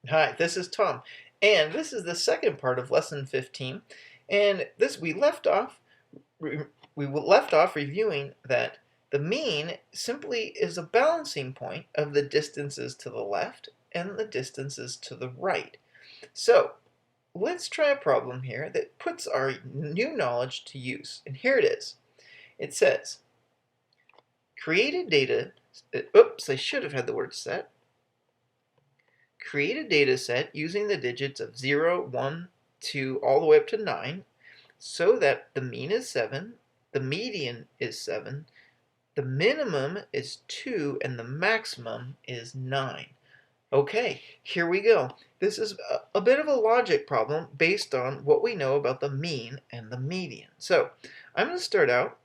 Hi, this is Tom, and this is the second part of lesson 15. And this re- we left off reviewing that the mean simply is a balancing point of the distances to the left and the distances to the right. So let's try a problem here that puts our new knowledge to use. And here it is. It says, create a data. Oops, I should have had the word set. Create a data set using the digits of 0, 1, 2, all the way up to 9, so that the mean is 7, the median is 7, the minimum is 2, and the maximum is 9. Okay, here we go. This is a bit of a logic problem based on what we know about the mean and the median. So I'm going to start out,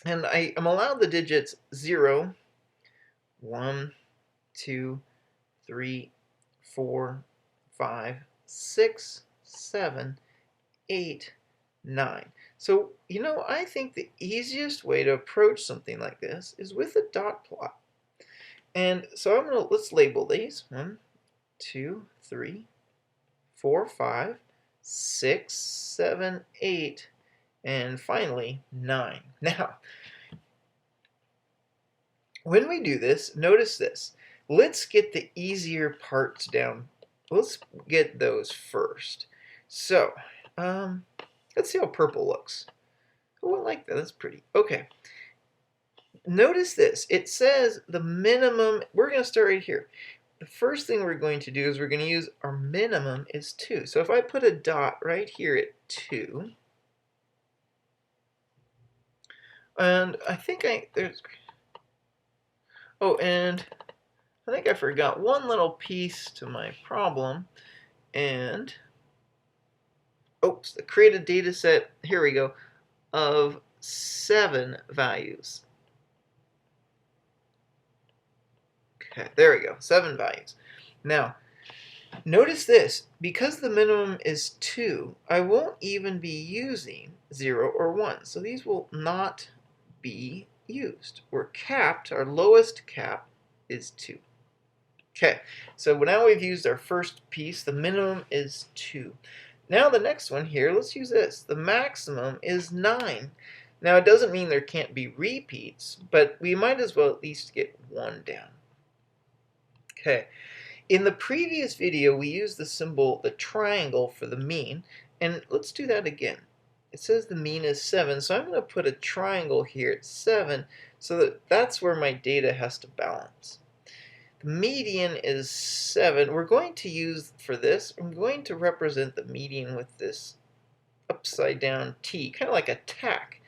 and I am allowed the digits 0, 1, 2, 3, 4, 5, 6, 7, 8, 9. So, I think the easiest way to approach something like this is with a dot plot. And so let's label these. 1, 2, 3, 4, 5, 6, 7, 8, and finally 9. Now, when we do this, notice this. Let's get the easier parts down. Let's get those first. So, let's see how purple looks. Oh, I like that. That's pretty. Okay. Notice this. It says the minimum. We're going to start right here. The first thing we're going to do is we're going to use our minimum is 2. So if I put a dot right here at 2, and and I think I forgot one little piece to my problem, and oops, create a data set, here we go, of 7 values. Okay, there we go, 7 values. Now, notice this, because the minimum is 2, I won't even be using 0 or 1, so these will not be used. We're capped, our lowest cap is 2. Okay, so now we've used our first piece, the minimum is 2. Now the next one here, let's use this. The maximum is 9. Now it doesn't mean there can't be repeats, but we might as well at least get 1 down. Okay, in the previous video we used the symbol, the triangle, for the mean, and let's do that again. It says the mean is 7, so I'm going to put a triangle here at 7 so that that's where my data has to balance. The median is 7. We're going to use, for this, I'm going to represent the median with this upside down T, kind of like a tack.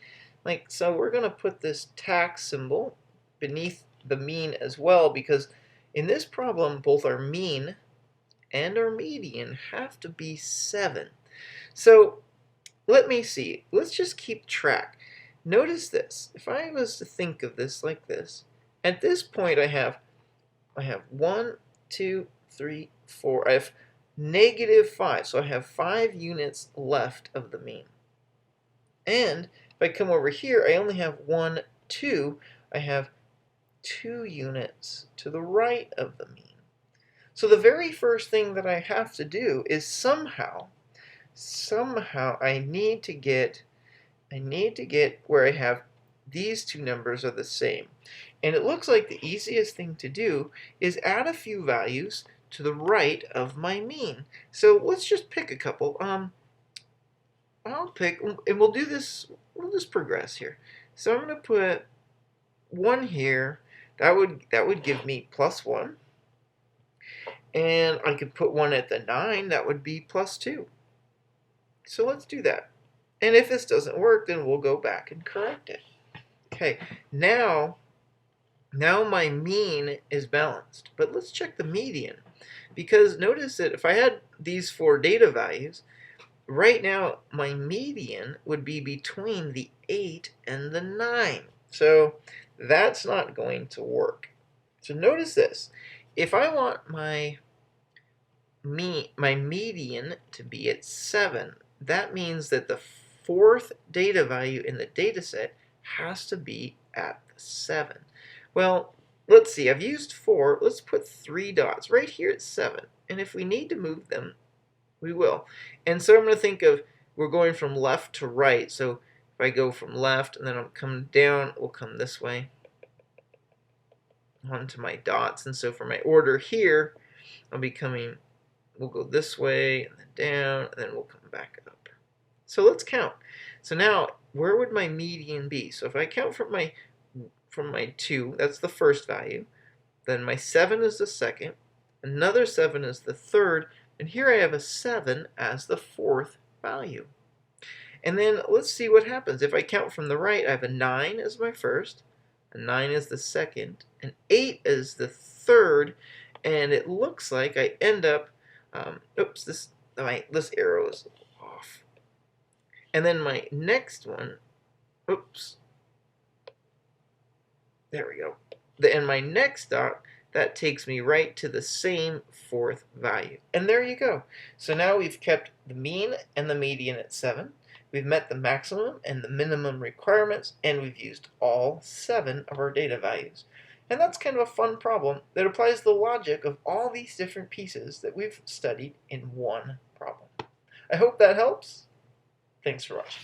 So we're going to put this tack symbol beneath the mean as well, because in this problem both our mean and our median have to be 7. So let me see. Let's just keep track. Notice this. If I was to think of this like this, at this point I have 1, 2, 3, 4. I have -5, so I have 5 units left of the mean. And if I come over here, I only have 1, 2. I have 2 units to the right of the mean. So the very first thing that I have to do is somehow I need to get where I have these two numbers are the same. And it looks like the easiest thing to do is add a few values to the right of my mean. So let's just pick a couple. I'll pick, and we'll do this, we'll just progress here. So I'm going to put 1 here. That would give me +1. And I could put 1 at the 9. That would be +2. So let's do that. And if this doesn't work, then we'll go back and correct it. Okay, now my mean is balanced, but let's check the median, because notice that if I had these 4 data values, right now my median would be between the 8 and the 9. So that's not going to work. So notice this. If I want my median to be at 7, that means that the 4th data value in the data set has to be at 7. Well, let's see. I've used 4. Let's put 3 dots right here at 7. And if we need to move them, we will. And so I'm going to think of, we're going from left to right. So if I go from left and then I'm coming down, we'll come this way onto my dots. And so for my order here, I'll be coming, we'll go this way and then down, and then we'll come back up. So let's count. So now, where would my median be? So if I count from my 2, that's the first value. Then my 7 is the second. Another 7 is the third. And here I have a 7 as the fourth value. And then let's see what happens. If I count from the right, I have a 9 as my first, a 9 is the second, an 8 is the third, and it looks like I end up, oops, this arrow is off. And then my next one, oops, there we go. And my next dot, that takes me right to the same fourth value. And there you go. So now we've kept the mean and the median at 7. We've met the maximum and the minimum requirements, and we've used all 7 of our data values. And that's kind of a fun problem that applies the logic of all these different pieces that we've studied in one problem. I hope that helps. Thanks for watching.